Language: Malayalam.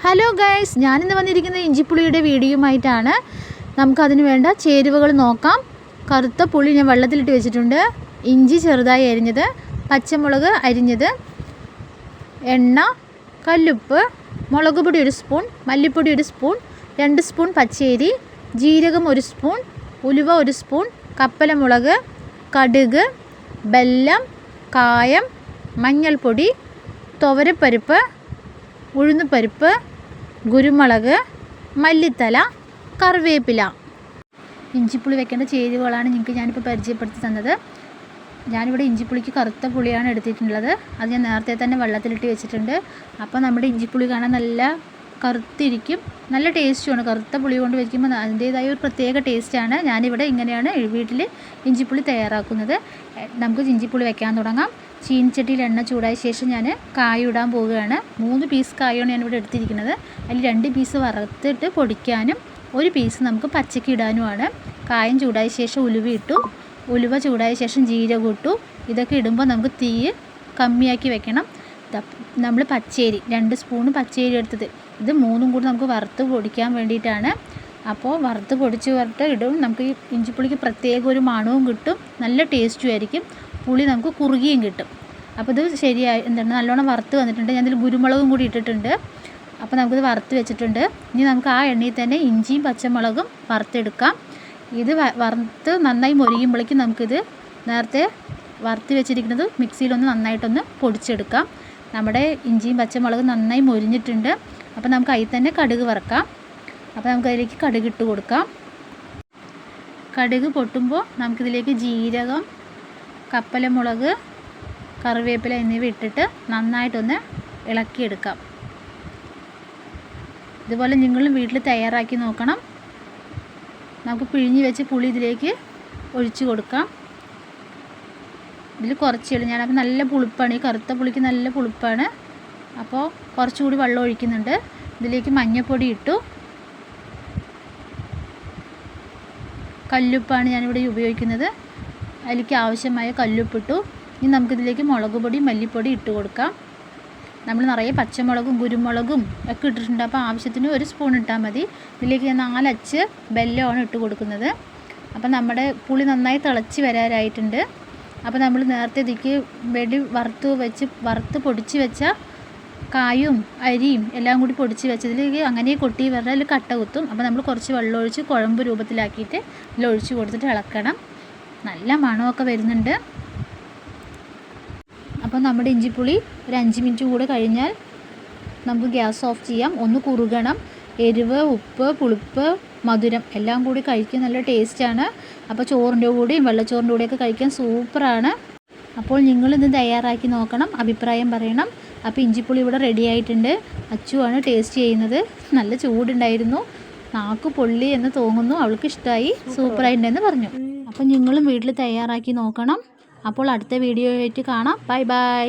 ഹലോ ഗൈസ്, ഞാനിന്ന് വന്നിരിക്കുന്നത് ഇഞ്ചിപ്പുളിയുടെ വീഡിയോയുമായിട്ടാണ്. നമുക്കതിന് വേണ്ട ചേരുവകൾ നോക്കാം. കറുത്ത പുളി ഞാൻ വെള്ളത്തിലിട്ട് വെച്ചിട്ടുണ്ട്, ഇഞ്ചി ചെറുതായി അരിഞ്ഞത്, പച്ചമുളക് അരിഞ്ഞത്, എണ്ണ, കല്ലുപ്പ്, മുളക് പൊടി 1 സ്പൂൺ, മല്ലിപ്പൊടി 1 സ്പൂൺ, 2 സ്പൂൺ പച്ചരി, ജീരകം 1 സ്പൂൺ, ഉലുവ 1 സ്പൂൺ, കപ്പലമുളക്, കടുക്, വെല്ലം, കായം, മഞ്ഞൾപ്പൊടി, തുവരപ്പരിപ്പ്, ഉഴുന്നുപരിപ്പ്, കുരുമുളക്, മല്ലിത്തല, കറിവേപ്പില. ഇഞ്ചിപ്പുളി വെക്കേണ്ട ചേരുവകളാണ് നിങ്ങൾക്ക് ഞാനിപ്പോൾ പരിചയപ്പെടുത്തി തന്നത്. ഞാനിവിടെ ഇഞ്ചിപ്പുളിക്ക് കറുത്ത പുളിയാണ് എടുത്തിട്ടുള്ളത്. അത് ഞാൻ നേരത്തെ തന്നെ വെള്ളത്തിലിട്ട് വെച്ചിട്ടുണ്ട്. അപ്പോൾ നമ്മുടെ ഇഞ്ചിപ്പുളി കാണാൻ നല്ല കറുത്തിരിക്കും, നല്ല ടേസ്റ്റുമാണ്. കറുത്ത പുളി കൊണ്ട് വയ്ക്കുമ്പോൾ അതിൻ്റേതായ ഒരു പ്രത്യേക ടേസ്റ്റാണ്. ഞാനിവിടെ ഇങ്ങനെയാണ് വീട്ടിൽ ഇഞ്ചിപ്പുളി തയ്യാറാക്കുന്നത്. നമുക്ക് ഇഞ്ചിപ്പുളി വെക്കാൻ തുടങ്ങാം. ചീനിച്ചട്ടിയിൽ എണ്ണ ചൂടായ ശേഷം ഞാൻ കായ ഇടാൻ പോവുകയാണ്. 3 പീസ് കായാണ് ഞാനിവിടെ എടുത്തിരിക്കുന്നത്. അതിൽ 2 പീസ് വറുത്തിട്ട് പൊടിക്കാനും 1 പീസ് നമുക്ക് പച്ചയ്ക്ക് ഇടാനുമാണ്. കായം ചൂടായ ശേഷം ഉലുവ ഇട്ടു. ഉലുവ ചൂടായ ശേഷം ജീരകം ഇട്ടു. ഇതൊക്കെ ഇടുമ്പോൾ നമുക്ക് തീ കമ്മിയാക്കി വെക്കണം. നമ്മൾ പച്ചരി 2 സ്പൂൺ പച്ചരി എടുത്തത്, ഇത് 3ഉം കൂടി നമുക്ക് വറുത്ത് പൊടിക്കാൻ വേണ്ടിയിട്ടാണ്. അപ്പോൾ വറുത്ത് പൊടിച്ച് ഇടും. നമുക്ക് ഈ ഇഞ്ചിപ്പുളിക്ക് പ്രത്യേക ഒരു മണവും കിട്ടും, നല്ല ടേസ്റ്റും ആയിരിക്കും. പുളി നമുക്ക് കുറുകിയും കിട്ടും. അപ്പോൾ ഇത് ശരിയായി നല്ലോണം വറുത്ത് വന്നിട്ടുണ്ട്. ഞാനിതിൽ കുരുമുളകും കൂടി ഇട്ടിട്ടുണ്ട്. അപ്പോൾ നമുക്കിത് വറുത്ത് വെച്ചിട്ടുണ്ട്. ഇനി നമുക്ക് ആ എണ്ണയിൽ തന്നെ ഇഞ്ചിയും പച്ചമുളകും വറുത്തെടുക്കാം. ഇത് വറുത്ത് നന്നായി മൊരിയുമ്പോഴേക്കും നമുക്കിത് നേരത്തെ വറുത്ത് വെച്ചിരിക്കുന്നത് മിക്സിയിലൊന്ന് നന്നായിട്ടൊന്ന് പൊടിച്ചെടുക്കാം. നമ്മുടെ ഇഞ്ചിയും പച്ചമുളകും നന്നായി മൊരിഞ്ഞിട്ടുണ്ട്. അപ്പോൾ നമുക്ക് അതിൽ തന്നെ കടുക് വറക്കാം. അപ്പോൾ നമുക്കതിലേക്ക് കടുക് ഇട്ട് കൊടുക്കാം. കടുക് പൊട്ടുമ്പോൾ നമുക്കിതിലേക്ക് ജീരകം, കപ്പലമുളക്, കറിവേപ്പില എന്നിവ ഇട്ടിട്ട് നന്നായിട്ടൊന്ന് ഇളക്കിയെടുക്കാം. ഇതുപോലെ നിങ്ങളും വീട്ടിൽ തയ്യാറാക്കി നോക്കണം. നമുക്ക് പിഴിഞ്ഞ് വെച്ച് പുളി ഇതിലേക്ക് ഒഴിച്ച് കൊടുക്കാം. ഇതിൽ കുറച്ചിടും ഞാൻ. അപ്പോൾ നല്ല പുളിപ്പാണ്, ഈ കറുത്ത പുളിക്ക് നല്ല പുളിപ്പാണ്. അപ്പോൾ കുറച്ചുകൂടി വെള്ളം ഒഴിക്കുന്നുണ്ട്. ഇതിലേക്ക് മഞ്ഞൾപ്പൊടി ഇട്ടു. കല്ലുപ്പാണ് ഞാനിവിടെ ഉപയോഗിക്കുന്നത്. അതിലേക്ക് ആവശ്യമായ കല്ലുപ്പിട്ടു. ഇനി നമുക്കിതിലേക്ക് മുളക് പൊടി, മല്ലിപ്പൊടി ഇട്ട് കൊടുക്കാം. നമ്മൾ നിറയെ പച്ചമുളകും കുരുമുളകും ഒക്കെ ഇട്ടിട്ടുണ്ട്. അപ്പോൾ ആവശ്യത്തിന് 1 സ്പൂൺ ഇട്ടാൽ മതി. ഇതിലേക്ക് ഞാൻ 4 അച്ച് വെല്ലമാണ് ഇട്ട് കൊടുക്കുന്നത്. അപ്പോൾ നമ്മുടെ പുളി നന്നായി തിളച്ച് വരാറായിട്ടുണ്ട്. അപ്പോൾ നമ്മൾ നേരത്തെ ഇതിലേക്ക് വറുത്ത് പൊടിച്ച് വെച്ച കായും അരിയും എല്ലാം കൂടി പൊടിച്ച് വെച്ചതിലേക്ക് അങ്ങനെ കൊട്ടി വരാൻ അതിൽ കട്ട കുത്തും. അപ്പോൾ നമ്മൾ കുറച്ച് വെള്ളം ഒഴിച്ച് കുഴമ്പ് രൂപത്തിലാക്കിയിട്ട് ഇതിൽ ഒഴിച്ച് കൊടുത്തിട്ട് ഇളക്കണം. നല്ല മണമൊക്കെ വരുന്നുണ്ട്. അപ്പോൾ നമ്മുടെ ഇഞ്ചിപ്പുളി ഒരു 5 മിനിറ്റ് കൂടെ കഴിഞ്ഞാൽ നമുക്ക് ഗ്യാസ് ഓഫ് ചെയ്യാം. ഒന്ന് കുറുകണം. എരിവ്, ഉപ്പ്, പുളിപ്പ്, മധുരം എല്ലാം കൂടി കഴിക്കാൻ നല്ല ടേസ്റ്റാണ്. അപ്പോൾ ചോറിൻ്റെ കൂടെയും വെള്ളച്ചോറിൻ്റെ കൂടെയൊക്കെ കഴിക്കാൻ സൂപ്പറാണ്. അപ്പോൾ നിങ്ങളിത് തയ്യാറാക്കി നോക്കണം, അഭിപ്രായം പറയണം. അപ്പോൾ ഇഞ്ചിപ്പുളി ഇവിടെ റെഡി ആയിട്ടുണ്ട്. അച്ചുവാണ് ടേസ്റ്റ് ചെയ്യുന്നത്. നല്ല ചൂടുണ്ടായിരുന്നു, നാക്ക് പൊള്ളി എന്ന് തോന്നുന്നു. അവൾക്ക് ഇഷ്ടമായി, സൂപ്പറായിട്ടുണ്ടെന്ന് പറഞ്ഞു. അപ്പോൾ നിങ്ങളും വീട്ടിൽ തയ്യാറാക്കി നോക്കണം. അപ്പോൾ അടുത്ത വീഡിയോ ആയിട്ട് കാണാം. Bye bye.